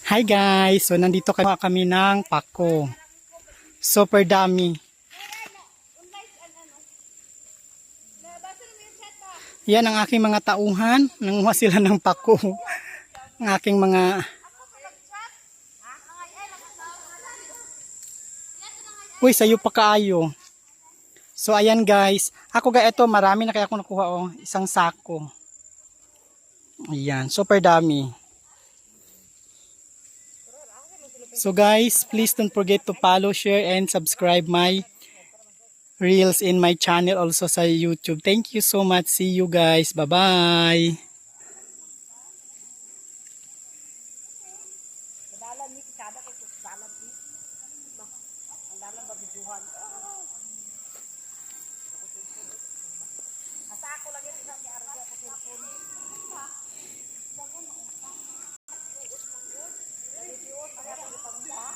Hi guys! So nandito kami ng pako. Super dami. Yan ang aking mga tauhan. Nanguha sila ng pako. Ang aking mga... Uy, sayo pa kaayo. So ayan guys. Ako ga ito, marami na kaya ako nakuha. Oh. Isang sako. Ayan, super dami. So guys, please don't forget to follow, share, and subscribe my reels in my channel also sa YouTube. Thank you so much. See you guys. Bye-bye.